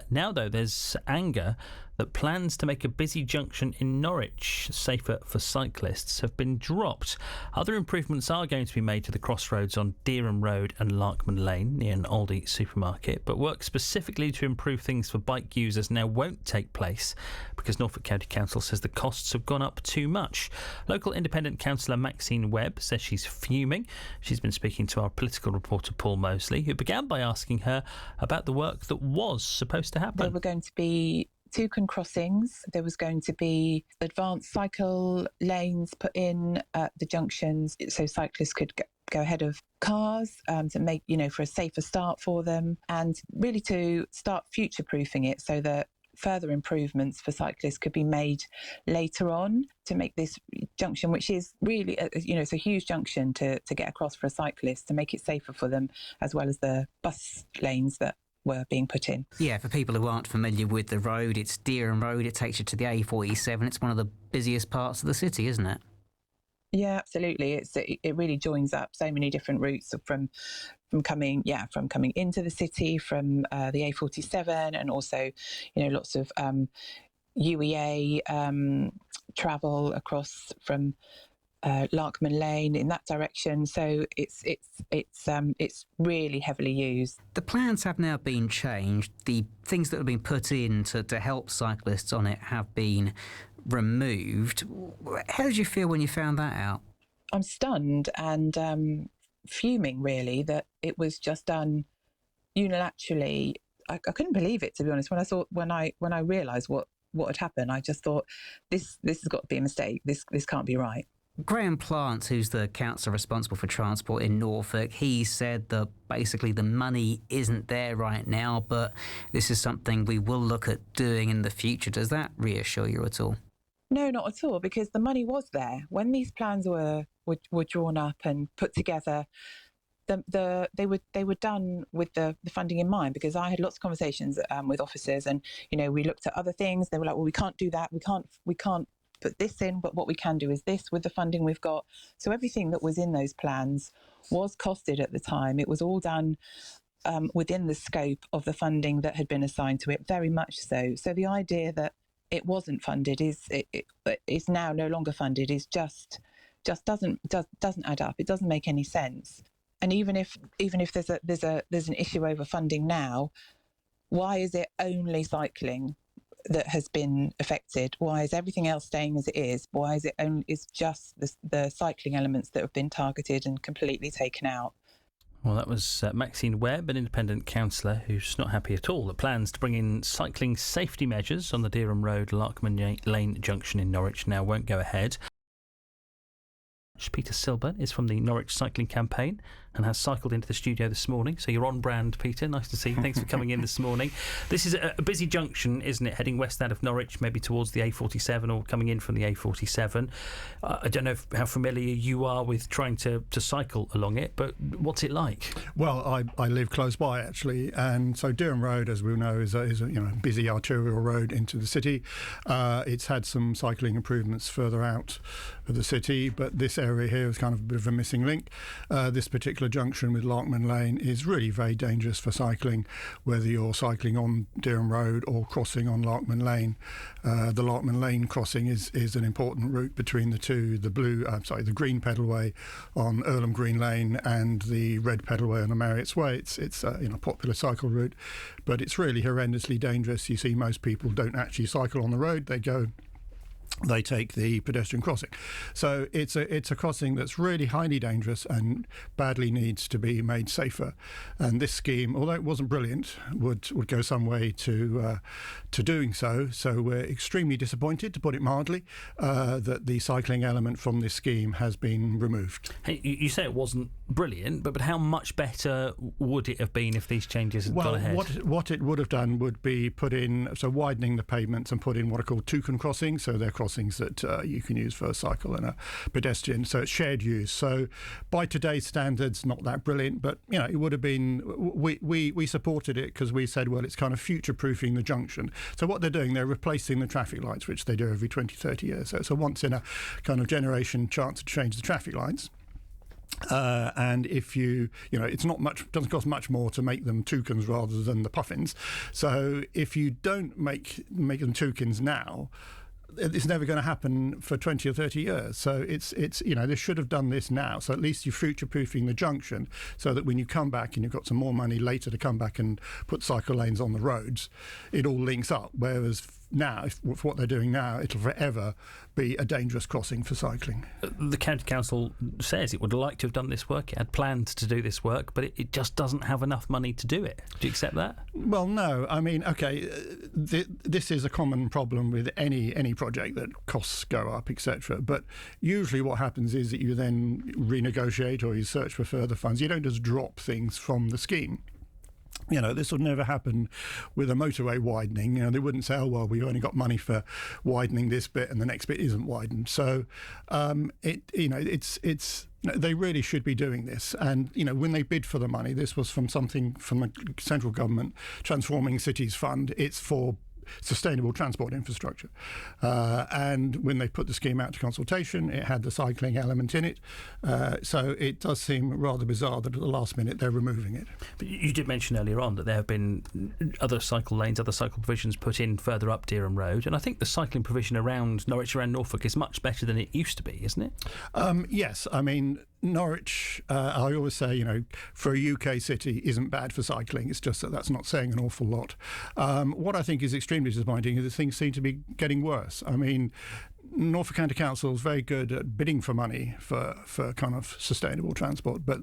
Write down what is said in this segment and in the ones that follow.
Now, though, there's anger that plans to make a busy junction in Norwich safer for cyclists have been dropped. Other improvements are going to be made to the crossroads on Dereham Road and Larkman Lane near an Aldi supermarket, but work specifically to improve things for bike users now won't take place because Norfolk County Council says the costs have gone up too much. Local independent councillor Maxine Webb says she's fuming. She's been speaking to our political reporter Paul Mosley, who began by asking her about the work that was supposed to happen. There were going to be toucan crossings. There was going to be advanced cycle lanes put in at the junctions so cyclists could go ahead of cars, to make, for a safer start for them, and really to start future-proofing it so that further improvements for cyclists could be made later on to make this junction, which is really, it's a huge junction to get across for a cyclist, to make it safer for them, as well as the bus lanes that were being put in. Yeah, for people who aren't familiar with the road, it's Dereham Road. It takes you to the A47. It's one of the busiest parts of the city, isn't it? Yeah, absolutely. It really joins up so many different routes from coming into the city from the A47, and also lots of UEA travel across from Larkman Lane in that direction. So it's really heavily used. The plans have now been changed. The things that have been put in to help cyclists on it have been removed. How did you feel when you found that out? I'm stunned and fuming, really, that it was just done unilaterally. I couldn't believe it, to be honest. When I realised what had happened, I just thought this has got to be a mistake. This can't be right. Graham Plant, who's the councillor responsible for transport in Norfolk, he said that basically the money isn't there right now, but this is something we will look at doing in the future. Does that reassure you at all? No, not at all, because the money was there. When these plans were drawn up and put together, they were done with the funding in mind, because I had lots of conversations with officers, and we looked at other things. They were like, well, we can't do that. We can't put this in, but what we can do is this with the funding we've got. So everything that was in those plans was costed at the time. It was all done within the scope of the funding that had been assigned to it, very much so. So the idea that it wasn't funded is now no longer funded is just doesn't add up. It doesn't make any sense. And even if there's an issue over funding now, why is it only cycling that has been affected? Why is everything else staying as it is? Why is it's just the cycling elements that have been targeted and completely taken out? Well, that was Maxine Webb, an independent councillor who's not happy at all that plans to bring in cycling safety measures on the Dereham Road Larkman Lane junction in Norwich now won't go ahead. Peter Silburn is from the Norwich Cycling Campaign and has cycled into the studio this morning. So you're on brand, Peter. Nice to see you. Thanks for coming in this morning. This is a busy junction, isn't it? Heading west out of Norwich, maybe towards the A47 or coming in from the A47. I don't know how familiar you are with trying to cycle along it, but what's it like? Well, I live close by, actually. And so Dereham Road, as we know, is a busy arterial road into the city. It's had some cycling improvements further out of the city, but this area here is kind of a bit of a missing link. This particular junction with Larkman Lane is really very dangerous for cycling, whether you're cycling on Dereham Road or crossing on Larkman Lane. The Larkman Lane crossing is an important route between the two, the green pedalway on Earlham Green Lane and the red pedalway on the Marriott's Way. It's a popular cycle route, but it's really horrendously dangerous. You see most people don't actually cycle on the road. They take the pedestrian crossing. So it's a crossing that's really highly dangerous and badly needs to be made safer. And this scheme, although it wasn't brilliant, would go some way to doing so. So we're extremely disappointed, to put it mildly, that the cycling element from this scheme has been removed. Hey, you say it wasn't brilliant, but how much better would it have been if these changes had gone ahead? What it would have done would be widening the pavements and put in what are called toucan crossings. So they're crossings that you can use for a cycle and a pedestrian. So it's shared use. So by today's standards, not that brilliant, but it would have been. We supported it because we said, well, it's kind of future-proofing the junction. So what they're doing, they're replacing the traffic lights, which they do every 20, 30 years. So it's a once in a kind of generation chance to change the traffic lights. And if it's not much, doesn't cost much more to make them toucans rather than the puffins. So if you don't make them toucans now, it's never going to happen for 20 or 30 years. So it's they should have done this now. So at least you're future-proofing the junction so that when you come back and you've got some more money later to come back and put cycle lanes on the roads, it all links up. Whereas now, with what they're doing now, it'll forever be a dangerous crossing for cycling. The County Council says it would like to have done this work. It had planned to do this work, but it just doesn't have enough money to do it. Do you accept that? Well, no. I mean, OK, this is a common problem with any project that costs go up, etc. But usually what happens is that you then renegotiate or you search for further funds. You don't just drop things from the scheme. This would never happen with a motorway widening. They wouldn't say, oh, well, we only got money for widening this bit and the next bit isn't widened. So they really should be doing this. And, when they bid for the money, this was from something from the central government, Transforming Cities Fund. It's for sustainable transport infrastructure. And when they put the scheme out to consultation, it had the cycling element in it. So it does seem rather bizarre that at the last minute they're removing it. But you did mention earlier on that there have been other cycle lanes, other cycle provisions put in further up Dereham Road. And I think the cycling provision around Norwich, around Norfolk, is much better than it used to be, isn't it? Yes. I mean, Norwich, I always say, for a UK city isn't bad for cycling. It's just that that's not saying an awful lot. What I think is extremely disappointing is that things seem to be getting worse. I mean, Norfolk County Council is very good at bidding for money for kind of sustainable transport, but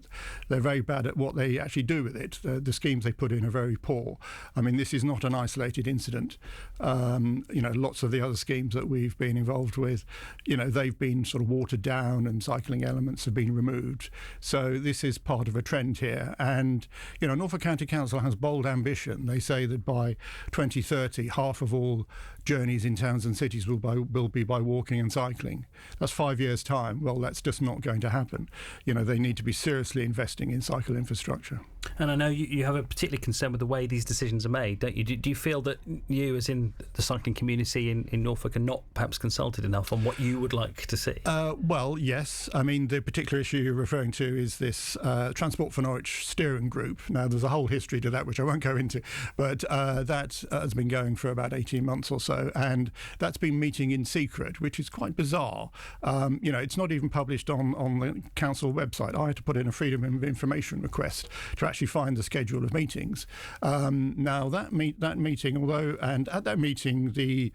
they're very bad at what they actually do with it. The schemes they put in are very poor. I mean, this is not an isolated incident. Lots of the other schemes that we've been involved with, they've been sort of watered down and cycling elements have been removed. So this is part of a trend here. And, Norfolk County Council has bold ambition. They say that by 2030, half of all journeys in towns and cities will be by walking and cycling. That's 5 years' time. Well, that's just not going to happen. They need to be seriously investing in cycle infrastructure. And I know you have a particular concern with the way these decisions are made, don't you? Do you feel that you, as in the cycling community in Norfolk, are not perhaps consulted enough on what you would like to see? Well, yes. I mean, the particular issue you're referring to is this Transport for Norwich steering group. Now, there's a whole history to that, which I won't go into, but that has been going for about 18 months or so, and that's been meeting in secret, which is quite bizarre. It's not even published on the council website. I had to put in a Freedom of Information request to actually find the schedule of meetings. Now that meeting, and at that meeting, the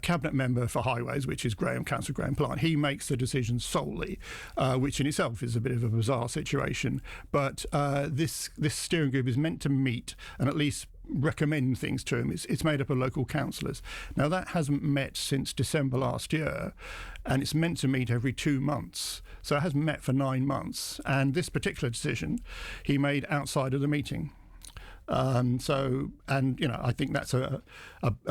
cabinet member for highways, which is Councillor Graham Plant, he makes the decisions solely, which in itself is a bit of a bizarre situation. But this steering group is meant to meet and at least recommend things to him. It's made up of local councillors. Now, that hasn't met since December last year, and it's meant to meet every 2 months. So it hasn't met for 9 months. And this particular decision he made outside of the meeting. I think that's a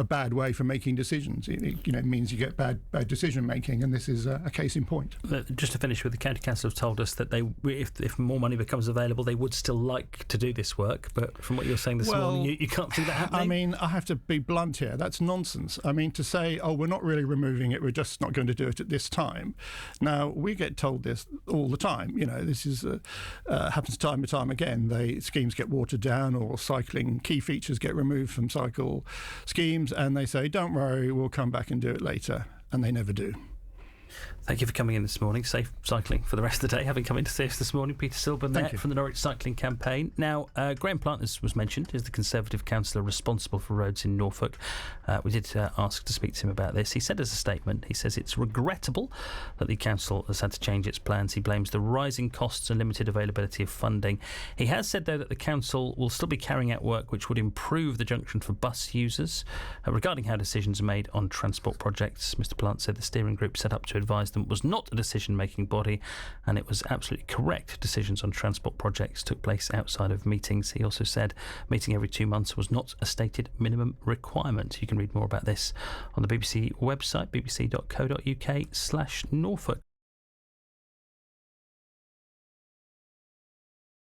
bad way for making decisions. It means you get bad decision making, and this is a case in point. Just to finish with, the County Council have told us that if more money becomes available, they would still like to do this work. But from what you're saying this morning, you can't see that happening. I mean, I have to be blunt here. That's nonsense. I mean, to say, oh, we're not really removing it, we're just not going to do it at this time. Now, we get told this all the time. This is happens time and time again. Schemes get watered down, or cycling key features get removed from cycle schemes, and they say, don't worry, we'll come back and do it later, and they never do. Thank you for coming in this morning. Safe cycling for the rest of the day, having come in to see us this morning. Peter Silburn there from the Norwich Cycling Campaign. Now, Graham Plant, as was mentioned, is the Conservative councillor responsible for roads in Norfolk. We did ask to speak to him about this. He said as a statement, he says it's regrettable that the council has had to change its plans. He blames the rising costs and limited availability of funding. He has said, though, that the council will still be carrying out work which would improve the junction for bus users. Regarding how decisions are made on transport projects, Mr Plant said the steering group set up to advise them was not a decision-making body, and it was absolutely correct. Decisions on transport projects took place outside of meetings. He also said meeting every 2 months was not a stated minimum requirement. You can read more about this on the BBC website, bbc.co.uk/Norfolk.